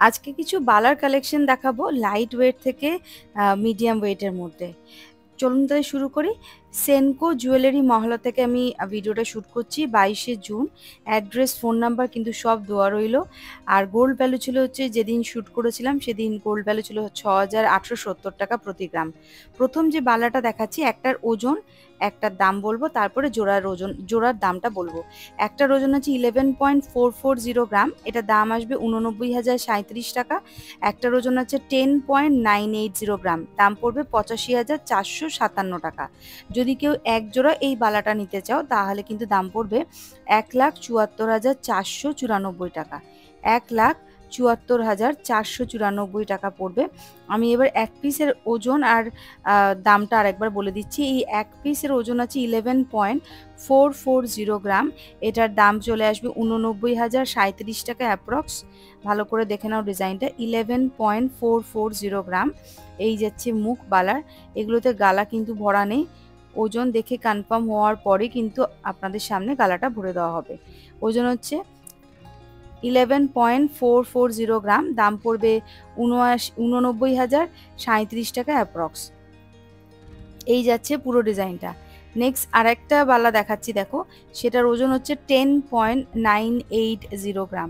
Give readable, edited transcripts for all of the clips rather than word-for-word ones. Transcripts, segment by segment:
আজকে কিছু বালার কালেকশন দেখাবো লাইট ওয়েট থেকে মিডিয়াম ওয়েটের মধ্যে। চলুন তাহলে শুরু করি। সেনকো জুয়েলারি মহলা থেকে আমি ভিডিওটা শ্যুট করছি 22শে জুন। অ্যাড্রেস, ফোন নাম্বার কিন্তু সব দেওয়া রইল। আর গোল্ড ভ্যালু ছিল হচ্ছে, যেদিন শ্যুট করেছিলাম সেদিন গোল্ড ভ্যালু ছিল 6,870 টাকা প্রতি গ্রাম। প্রথম যে বালাটা দেখাচ্ছি, একটার ওজন, একটার দাম বলবো, তারপরে জোড়ার দামটা বলবো। একটার ওজন আছে 11.440 গ্রাম, এটা দাম আসবে 89,037 টাকা। একটার ওজন আছে 10.980 গ্রাম, দাম পড়বে 85,457 টাকা। যদি কেউ এক জোড়া এই বালাটা নিতে চাও তাহলে কিন্তু দাম পড়বে 1,74,494 টাকা। 1,74,494 টাকা পড়বে। আমি এবার এক পিসের ওজন আর দামটা আরেকবার বলে দিচ্ছি। এই এক পিসের ওজন আছে 11.440 গ্রাম, এটার দাম চলে আসবে 89,037 টাকা অ্যাপ্রক্স। ভালো করে দেখে নাও ডিজাইনটা। 11.440 গ্রাম। এই যাচ্ছে মুখ বালার, এগুলোতে গালা কিন্তু ভরা নেই। ওজন দেখে কনফার্ম হওয়ার পরে কিন্তু আপনাদের সামনে গালাটা ভরে দেওয়া হবে। ওজন হচ্ছে 11.440 গ্রাম, দাম পড়বে 89,037 টাকা অ্যাপ্রক্স। এই যাচ্ছে পুরো ডিজাইনটা। নেক্সট আরেকটা বালা দেখাচ্ছি, দেখো। সেটার ওজন হচ্ছে 10.980 গ্রাম।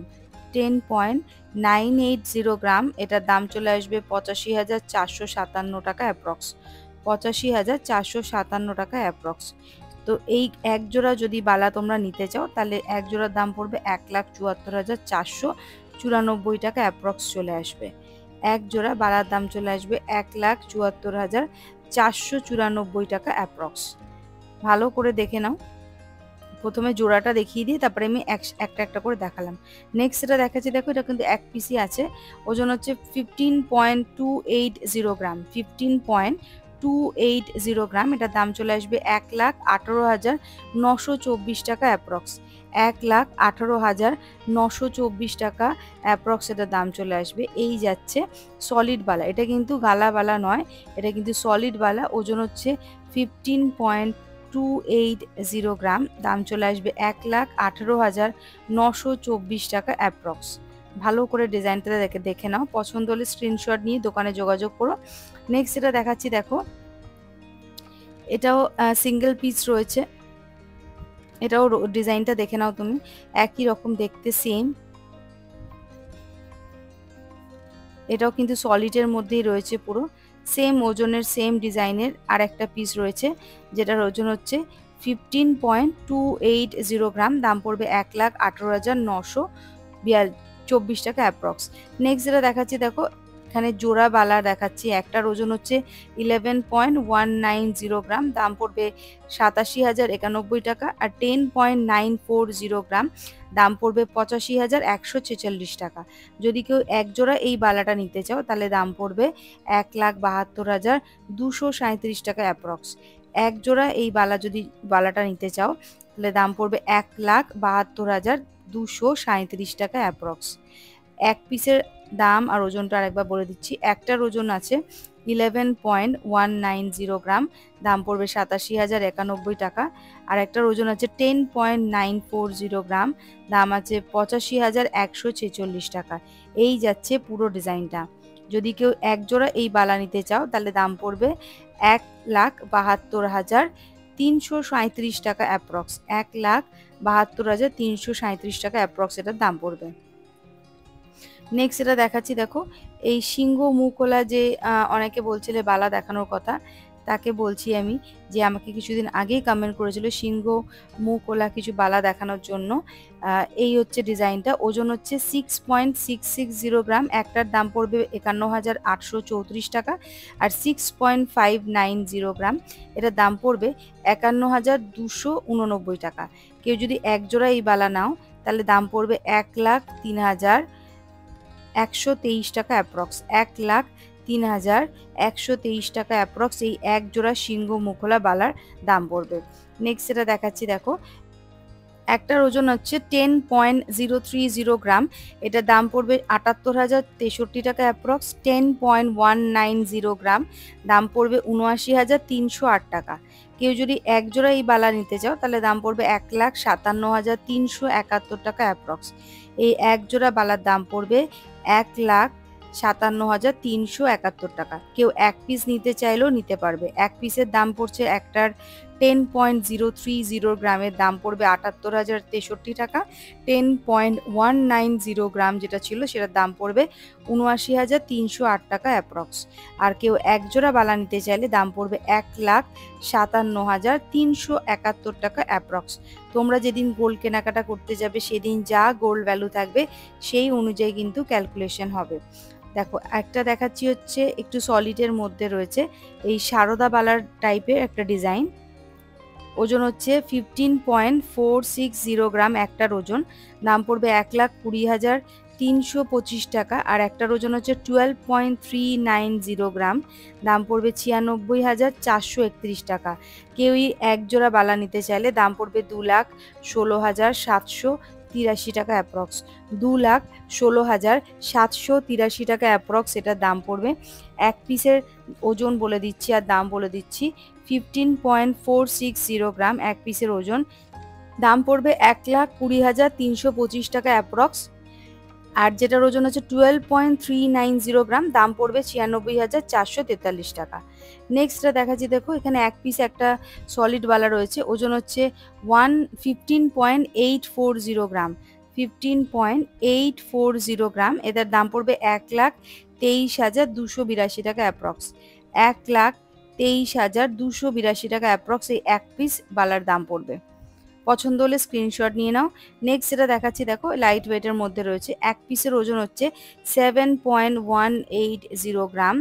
10.980 গ্রাম, এটার দাম চলে আসবে 85,457 টাকা অ্যাপ্রক্স। 85,457 টাকা অ্যাপ্রক্স। তো এই এক জোড়া যদি বালা তোমরা নিতে চাও তাহলে এক জোড়ার দাম পড়বে 1,74,494 টাকা অ্যাপ্রক্স চলে আসবে। এক জোড়া বালার দাম চলে আসবে 1,74,494 টাকা অ্যাপ্রক্স। ভালো করে দেখে নাও। প্রথমে জোড়াটা দেখিয়ে দিয়ে তারপরে আমি একটা একটা করে দেখালাম। নেক্সট এটা দেখাচ্ছি, দেখো। এটা কিন্তু এক পিসই আছে। ওজন হচ্ছে 15.280 গ্রাম। 15.280 গ্রাম, এটার দাম চলে আসবে 1,18,924 টাকা অ্যাপ্রক্স। 1,18,924 টাকা অ্যাপ্রক্স এটার দাম চলে আসবে। এই যাচ্ছে সলিড বালা, এটা কিন্তু গালা বালা নয়, এটা কিন্তু সলিড বালা। ওজন হচ্ছে 15.280 গ্রাম, দাম চলে আসবে 1,18,924 টাকা অ্যাপ্রক্স। ভালো করে ডিজাইনটা দেখে নাও। পছন্দ হলে স্ক্রিনশট নিয়ে দোকানে যোগাযোগ করো। নেক্সট এটা দেখাচ্ছি, দেখো। এটাও সিঙ্গেল পিস রয়েছে। এটাও ডিজাইনটা দেখে নাও তুমি, একই রকম দেখতে, সেম। এটাও কিন্তু সলিডের মধ্যেই রয়েছে, পুরো সেম ওজনের, সেম ডিজাইনের আর একটা পিস রয়েছে, যেটার ওজন হচ্ছে 15.280 গ্রাম, দাম পড়বে 1,18,924 টাকা অ্যাপ্রক্স। নেক্সট যেটা দেখাচ্ছি, দেখো। এখানে জোড়া বালা দেখাচ্ছি। একটার ওজন হচ্ছে 11.190 গ্রাম, দাম পড়বে 87,091 টাকা। আর 10.940 গ্রাম, দাম পড়বে 85,146 টাকা। যদি কেউ এক জোড়া এই বালাটা নিতে চাও তাহলে দাম পড়বে 1,72,237 টাকা অ্যাপ্রক্স। এক জোড়া এই বালাটা নিতে চাও তাহলে দাম পড়বে 1,72,237 টাকা অ্যাপ্রক্স। এক পিসের দাম আর ওজনটা আরেকবার বলে দিচ্ছি। একটার ওজন আছে 11.190 গ্রাম, দাম পড়বে 87,091 টাকা। আর একটার ওজন আছে 10.940 গ্রাম, দাম আছে 85,146 টাকা। এই যাচ্ছে পুরো ডিজাইনটা। যদি কেউ এক জোড়া এই বালা নিতে চাও তাহলে দাম পড়বে 1,72,337 টাকা অ্যাপ্রক্স। 1,72,337 টাকা অ্যাপ্রক্স এটার দাম পড়বে। নেক্সট এটা দেখাচ্ছি, দেখো। এই সিংহ মুখোলা যে অনেকে বলছিলে বালা দেখানোর কথা, তাকে বলছি আমি যে আমাকে কিছুদিন আগেই কমেন্ট করেছিল সিংহ মুখোলা কিছু বালা দেখানোর জন্য। এই হচ্ছে ডিজাইনটা। ওজন হচ্ছে 6.660 গ্রাম, একটার দাম পড়বে 51,834 টাকা। আর 6.590 গ্রাম, এটার দাম পড়বে 51,289 টাকা। কেউ যদি এক জোড়া এই বালা নাও তাহলে দাম পড়বে 1,03,123 টাকা অ্যাপ্রক্স। 1,03,123 টাকা অ্যাপ্রক্স এই এক জোড়া সিংহ মুখোলা বালার দাম পড়বে। নেক্সট এটা দেখাচ্ছি, দেখো। একটার ওজন হচ্ছে 10.030 গ্রাম, এটার দাম পড়বে 78,063 টাকা অ্যাপ্রক্স। 10.190 গ্রাম, দাম পড়বে 79,308 টাকা। কেউ যদি এক জোড়া এই বালা নিতে চাও তাহলে দাম পড়বে 1,57,371 টাকা অ্যাপ্রক্স। এই এক জোড়া বালার দাম পড়বে 1,57,371 টাকা। কেউ এক পিস নিতে চাইলেও নিতে পারবে। এক পিসের দাম পড়ছে একটার 10.030 গ্রামের দাম পড়বে 78,063 টাকা। 10.190 গ্রাম যেটা ছিল সেটার দাম পড়বে 79,308 টাকা অ্যাপ্রক্স। আর কেউ এক জোড়া বালা নিতে চাইলে দাম পড়বে 1,57,371 টাকা অ্যাপ্রক্স। তোমরা যেদিন গোল্ড কেনাকাটা করতে যাবে সেদিন যা গোল্ড ভ্যালু থাকবে সেই অনুযায়ী কিন্তু ক্যালকুলেশন হবে। দেখো একটা দেখাচ্ছি হচ্ছে একটু সলিডের মধ্যে রয়েছে এই সারদা বালার টাইপের একটা ডিজাইন। ওজন হচ্ছে 15.460 গ্রাম একটার ওজন, দাম পড়বে 1,20,325 টাকা। আর একটার ওজন হচ্ছে 12.390 গ্রাম, দাম পড়বে 96,431 টাকা। কেউই এক জোড়া বালা নিতে চাইলে দাম পড়বে 2,16,783 টাকা অ্যাপ্রক্স। 2,16,783 টাকা অ্যাপ্রক্স এটার দাম পড়বে। এক পিসের ওজন বলে দিচ্ছি আর দাম বলে দিচ্ছি, 15.460 গ্রাম এক পিসের ওজন, দাম পড়বে 1,20,325 টাকা অ্যাপ্রক্স। আর যেটার ওজন হচ্ছে 12.390 গ্রাম, দাম পড়বে 96,443 টাকা। নেক্সটটা দেখাচ্ছি, দেখো এখানে এক পিস একটা সলিড বালা রয়েছে, ওজন হচ্ছে 15.840 গ্রাম, 15.840 গ্রাম, এটার দাম পড়বে 1,23,282 টাকা অ্যাপ্রক্স। 1,23,282 টাকা অ্যাপ্রক্স এই এক পিস বালার দাম পড়বে। পছন্দ হলে স্ক্রিনশট নিয়ে নাও। নেক্সট যেটা দেখাচ্ছি দেখো লাইট ওয়েটের মধ্যে রয়েছে, এক পিসের ওজন হচ্ছে 7.180 গ্রাম,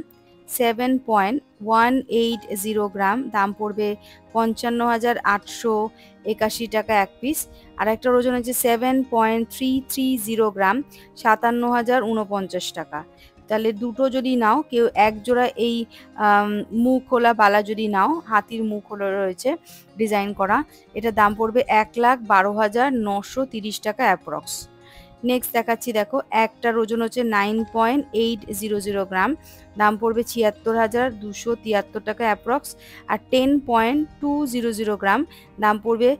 7.180 গ্রাম, দাম পড়বে 55,881 টাকা এক পিস। আর একটা ওজন হচ্ছে 7.330 গ্রাম, 57,049 টাকা। তাহলে দুটো যদি নাও, কেউ এক জোড়া এই মুখ খোলা বালা যদি নাও, হাতির মুখ খোলা রয়েছে ডিজাইন করা, এটার দাম পড়বে 1,12,930 টাকা অ্যাপ্রক্স। নেক্সট দেখাচ্ছি দেখো একটার ওজন হচ্ছে 9.800 গ্রাম, দাম পড়বে 76,273 টাকা অ্যাপ্রক্স। আর 10.200 গ্রাম, দাম পড়বে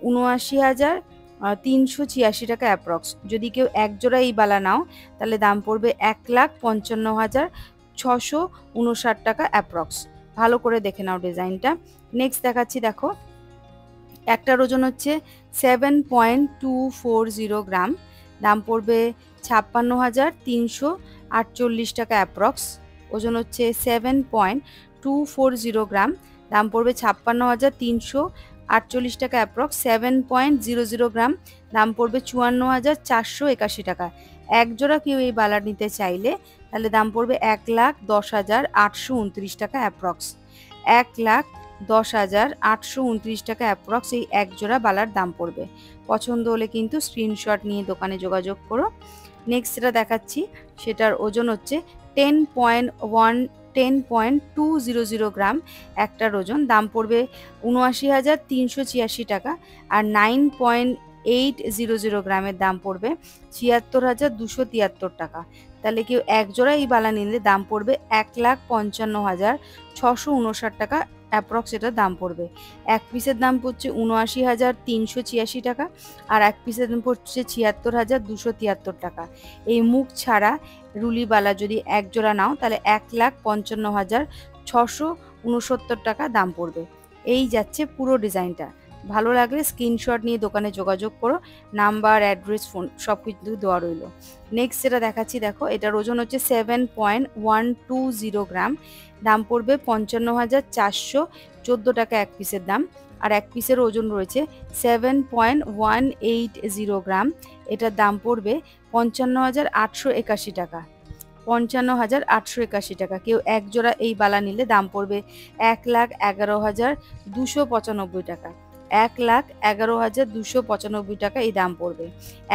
79,386 টাকা অ্যাপ্রক্স। যদি কেউ এক জোড়া এই বালা নাও তাহলে দাম পড়বে 1,55,659 টাকা অ্যাপ্রক্স। ভালো করে দেখে নাও ডিজাইনটা। নেক্সট দেখাচ্ছি দেখো একটার ওজন হচ্ছে 7.240 গ্রাম, দাম পড়বে 56,348 টাকা অ্যাপ্রক্স। ওজন হচ্ছে 7.240 গ্রাম, দাম পড়বে 56,348 টাকা অ্যাপ্রক্স। 7.00 গ্রাম, দাম পড়বে 54,481 টাকা। এক জোড়া কেউ এই বালা নিতে চাইলে তাহলে দাম পড়বে 1,10,829 টাকা অ্যাপ্রক্স। 1,10,829 টাকা অ্যাপ্রক্স এই এক জোড়া বালার দাম পড়বে। পছন্দ হলে কিন্তু স্ক্রিনশট নিয়ে দোকানে যোগাযোগ করো। নেক্সট যেটা দেখাচ্ছি সেটার ওজন হচ্ছে 10.200 গ্রাম একটার ওজন, দাম পড়বে 79,386 টাকা। আর 9.800 গ্রামের দাম পড়বে 76,273 টাকা। তাহলে কেউ এক জোড়া এই বালা নিলে দাম পড়বে 1,55,659 টাকা অ্যাপ্রক্স এটার দাম পড়বে। এক পিসের দাম পড়ছে 79,386 টাকা, আর এক পিসের দাম পড়ছে 76,273 টাকা। এই মুখ ছাড়া রুলিবালা যদি এক জোড়া নাও তাহলে 1,55,669 টাকা দাম পড়বে। এই যাচ্ছে পুরো ডিজাইনটা। ভালো লাগলে স্ক্রিনশট নিয়ে দোকানে যোগাযোগ করো, নাম্বার অ্যাড্রেস ফোন সব কিছু দেওয়া রইল। নেক্সট যেটা দেখাচ্ছি দেখো এটার ওজন হচ্ছে 7.120 গ্রাম, দাম পড়বে 55,414 টাকা এক পিসের দাম। আর এক পিসের ওজন রয়েছে 7.180 গ্রাম, এটার দাম পড়বে 55,881 টাকা। 55,881 টাকা। কেউ এক জোড়া এই বালা নিলে দাম পড়বে 1,11,295 টাকা। 1,11,295 টাকা এই দাম পড়বে।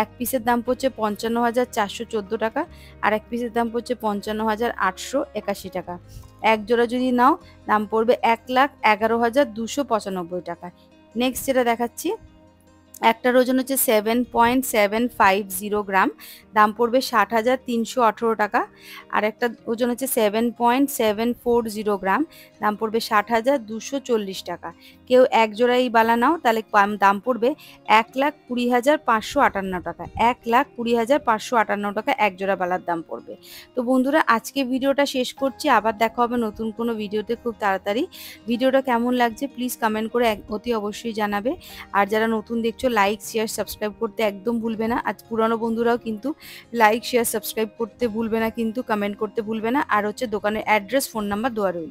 এক পিসের দাম পড়ছে 55,414 টাকা, আর এক পিসের দাম পড়ছে 55,881 টাকা। এক জোড়া যদি নাও দাম পড়বে 1,11,295 টাকা। নেক্সট যেটা দেখাচ্ছি একটার ওজন হচ্ছে 7.750 গ্রাম, দাম পড়বে 60,318 টাকা। আর একটা ওজন হচ্ছে 7.740 গ্রাম, দাম পড়বে 60,240 টাকা। কেউ এক জোড়া এই বালা নাও তাহলে দাম পড়বে 1,20,558 টাকা। 1,20,558 টাকা এক জোড়া বালার দাম পড়বে। তো বন্ধুরা, আজকে ভিডিওটা শেষ করছি, আবার দেখা হবে নতুন কোনো ভিডিওতে খুব তাড়াতাড়ি। ভিডিওটা কেমন লাগছে প্লিজ কমেন্ট করে অতি অবশ্যই জানাবে। আর যারা নতুন দেখছো লাইক শেয়ার সাবস্ক্রাইব করতে একদম ভুলবে না। আজ পুরানো বন্ধুরাও কিন্তু লাইক শেয়ার সাবস্ক্রাইব করতে ভুলবে না, কিন্তু কমেন্ট করতে ভুলবে না। আর হচ্ছে দোকানের অ্যাড্রেস ফোন নাম্বার দেওয়া রইল।